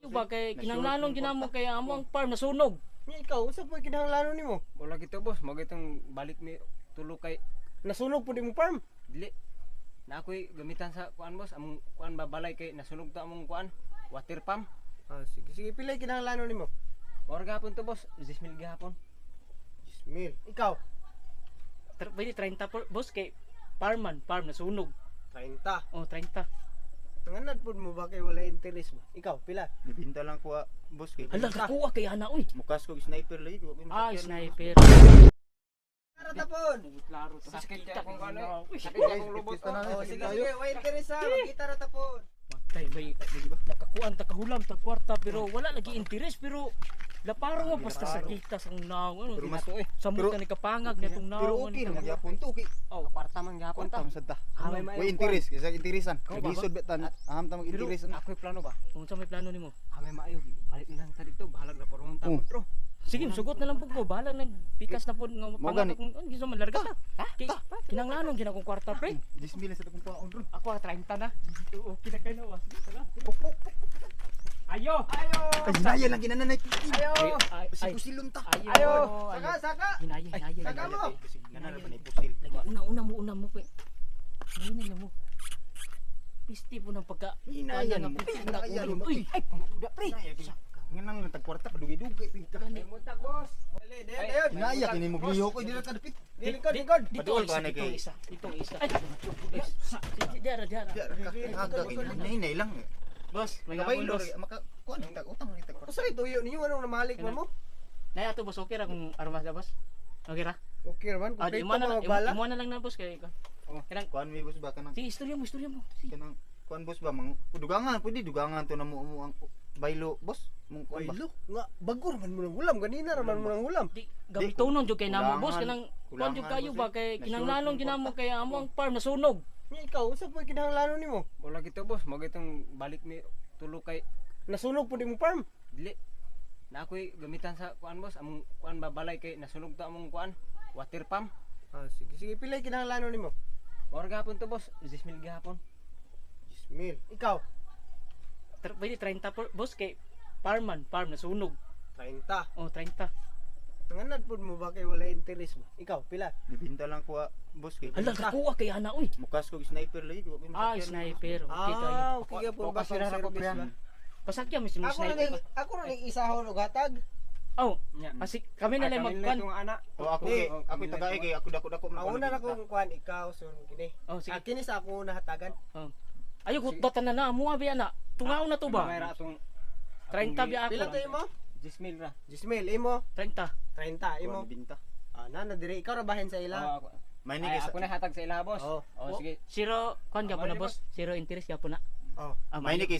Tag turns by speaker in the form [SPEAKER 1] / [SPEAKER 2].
[SPEAKER 1] Ba kay kinahanglanon ginamo kay amo ang farm nasunog.
[SPEAKER 2] Nya ikaw usa po kinahanglanon nimo.
[SPEAKER 3] Wala gito boss, mo gitong balik mi tulo kay
[SPEAKER 2] Nasunog pud imong farm.
[SPEAKER 3] dili. Na ako'y gamitan sa kuan boss, among kuan babalay kay nasunog to among kuan, water pump.
[SPEAKER 2] Sige sige pila kinahanglanon nimo?
[SPEAKER 3] Or gahapon to boss, 10,000 gahapon.
[SPEAKER 2] 10,000. Ikaw
[SPEAKER 1] Pwede 30 boss kay farm nasunog.
[SPEAKER 2] 30.
[SPEAKER 1] Oh 30.
[SPEAKER 2] Nanganad pud mo ba kay wala interest mo? Ikaw pila?
[SPEAKER 4] Nibinta lang ko boss kay.
[SPEAKER 1] Hala kakuha kay ana oy.
[SPEAKER 4] Mukas ko sniper lagi ko.
[SPEAKER 1] Sniper.
[SPEAKER 2] Tara tapon.
[SPEAKER 1] Klaro to.
[SPEAKER 3] Sakit kaya akong ano.
[SPEAKER 1] Uy,
[SPEAKER 3] Sakit kaya akong lubot.
[SPEAKER 2] Sige sige, way interest ha. Magkita ra tapon.
[SPEAKER 1] Matay may nakakuan ta kahulam ta kwarta pero wala lagi interest pero laparo mo basta sa kita sang naong ano.
[SPEAKER 4] Pero mas
[SPEAKER 1] Sa mga ni kapangag nitong
[SPEAKER 4] pero
[SPEAKER 1] naong.
[SPEAKER 4] okay naman gyapon to kay.
[SPEAKER 3] Oh, kwarta man gahapon ta.
[SPEAKER 4] Kontam sad ta.
[SPEAKER 3] Amay maayo.
[SPEAKER 4] Way interest kaysa interesan.
[SPEAKER 1] Ikaw ba?
[SPEAKER 4] Gisod betan aham ta mag interest.
[SPEAKER 3] Ako'y plano ba?
[SPEAKER 1] Kung sa may plano nimo.
[SPEAKER 3] Amay maayo. Balik lang ta dito, bahalag na porong ta
[SPEAKER 4] Oh.
[SPEAKER 3] bro.
[SPEAKER 1] Sige, sugot na lang po ko. Bahala na pikas na po nga
[SPEAKER 4] Mo
[SPEAKER 1] pangako
[SPEAKER 4] gani.
[SPEAKER 1] kung ano giso man larga ta. Kay kinanglanon gina kong kwarta pre.
[SPEAKER 4] 10,000 sa akong paon ron.
[SPEAKER 1] Ako 30 na. Okay na kayo na wa. Ayo.
[SPEAKER 2] Ayo.
[SPEAKER 4] Ay hinaya lang ginananay.
[SPEAKER 2] Ayo.
[SPEAKER 4] Pusilon ta.
[SPEAKER 2] Ayo. Saka saka.
[SPEAKER 1] Hinaya.
[SPEAKER 2] Saka mo.
[SPEAKER 4] Ganana ba ni pusil.
[SPEAKER 1] Lagi una mo ko. Hinay na mo. Pisti po ng pagka.
[SPEAKER 4] Hinaya
[SPEAKER 1] Kaya
[SPEAKER 4] mo.
[SPEAKER 1] nga,
[SPEAKER 4] Hinaya mo.
[SPEAKER 1] Uy, ay pangda pre.
[SPEAKER 4] Nganang tagkwarta padugay-dugay.
[SPEAKER 2] Ay muntak boss. Dali, dayon.
[SPEAKER 4] Hinaya kini mo gliho ko dili ka dapit.
[SPEAKER 2] Likod.
[SPEAKER 1] Dito
[SPEAKER 4] Paduol
[SPEAKER 1] isa,
[SPEAKER 4] ba na
[SPEAKER 1] dito
[SPEAKER 4] kay-
[SPEAKER 1] isa. Dito isa. Ay. Diara.
[SPEAKER 4] Aga hinay lang.
[SPEAKER 1] Boss, may
[SPEAKER 4] Kabay
[SPEAKER 1] ngabon
[SPEAKER 4] lo
[SPEAKER 1] boss.
[SPEAKER 4] maka kuan ta utang ni tagkwarta.
[SPEAKER 2] Usa ituyo niyo anong namalik man mo?
[SPEAKER 1] Nay ato boss, okay ra kung armas na boss. Okay ra?
[SPEAKER 2] Okay raman,
[SPEAKER 1] Ah,
[SPEAKER 2] kompleto
[SPEAKER 1] imo na lang,
[SPEAKER 2] magbala.
[SPEAKER 1] imo na lang na boss kay. Kanang
[SPEAKER 4] Kuan mi boss ba kanang
[SPEAKER 1] sige, istorya mo. Sige.
[SPEAKER 4] kanang kuan boss ba mang dugangan pwede dugangan to na mo ang baylo boss mong kuan ba.
[SPEAKER 2] Baylo nga bagor man mo nang hulam ganina raman mo nang hulam.
[SPEAKER 1] Di gamitonon jud kay namo boss
[SPEAKER 4] Kulangan.
[SPEAKER 1] kanang kuan jud kayo
[SPEAKER 4] Kulangan,
[SPEAKER 1] ba
[SPEAKER 4] boss,
[SPEAKER 1] kay
[SPEAKER 4] eh.
[SPEAKER 1] kinahanglanon ginamo kay amo ang farm nasunog.
[SPEAKER 2] Nya ikaw usa po kinahanglanon nimo?
[SPEAKER 3] Wala gito boss, mo gitong balik mi tulo kay
[SPEAKER 2] Nasunog pud imong farm.
[SPEAKER 3] dili. Na ako'y gamitan sa kuan boss, among kuan babalay kay nasunog to among kuan, water pump.
[SPEAKER 2] Sige sige pila kinahanglanon nimo?
[SPEAKER 3] Or gahapon to boss, 10,000 gahapon.
[SPEAKER 2] 10,000. Ikaw
[SPEAKER 1] Pwede 30 boss kay farm nasunog.
[SPEAKER 2] 30.
[SPEAKER 1] Oh 30.
[SPEAKER 2] Nanganad pud mo ba kay wala interest mo? Ikaw pila?
[SPEAKER 4] Nibinta lang ko boss kay.
[SPEAKER 1] Hala kakuha kay ana oy.
[SPEAKER 4] Mukas ko sniper lagi ko.
[SPEAKER 1] Sniper. Okay kayo.
[SPEAKER 2] Okay ka po ba
[SPEAKER 3] Focus na ako,
[SPEAKER 2] service
[SPEAKER 3] pre.
[SPEAKER 2] ba?
[SPEAKER 1] Pasakya mo si
[SPEAKER 2] Ako na
[SPEAKER 1] sniper.
[SPEAKER 2] ako na isahon og hatag.
[SPEAKER 1] Oh,
[SPEAKER 3] Nya.
[SPEAKER 1] kasi kami na lang magkuan.
[SPEAKER 3] Itong ana.
[SPEAKER 4] O ako ako tagay kay ako dako
[SPEAKER 2] Mauna na kong kuan ikaw so kini.
[SPEAKER 1] Oh sige.
[SPEAKER 2] Kini sa ako na hatagan.
[SPEAKER 1] Ayo gutatan na mo abi ana. Tungaon na to ba?
[SPEAKER 3] Mayra atong
[SPEAKER 1] 30 biya
[SPEAKER 2] Pila
[SPEAKER 1] ako.
[SPEAKER 2] to imo?
[SPEAKER 3] 10,000 ra.
[SPEAKER 2] 10,000 imo.
[SPEAKER 1] 30.
[SPEAKER 2] 30 imo.
[SPEAKER 4] Nibinta.
[SPEAKER 2] Na dire ikaw ra bahin sa ila.
[SPEAKER 3] Ako.
[SPEAKER 4] May ni
[SPEAKER 3] Ay,
[SPEAKER 4] kay
[SPEAKER 3] ako na hatag sa ila boss.
[SPEAKER 2] Oh.
[SPEAKER 3] Oh, sige.
[SPEAKER 1] Zero kuan gyapon na boss. Zero interest gyapon na.
[SPEAKER 2] Oh.
[SPEAKER 4] may ni kay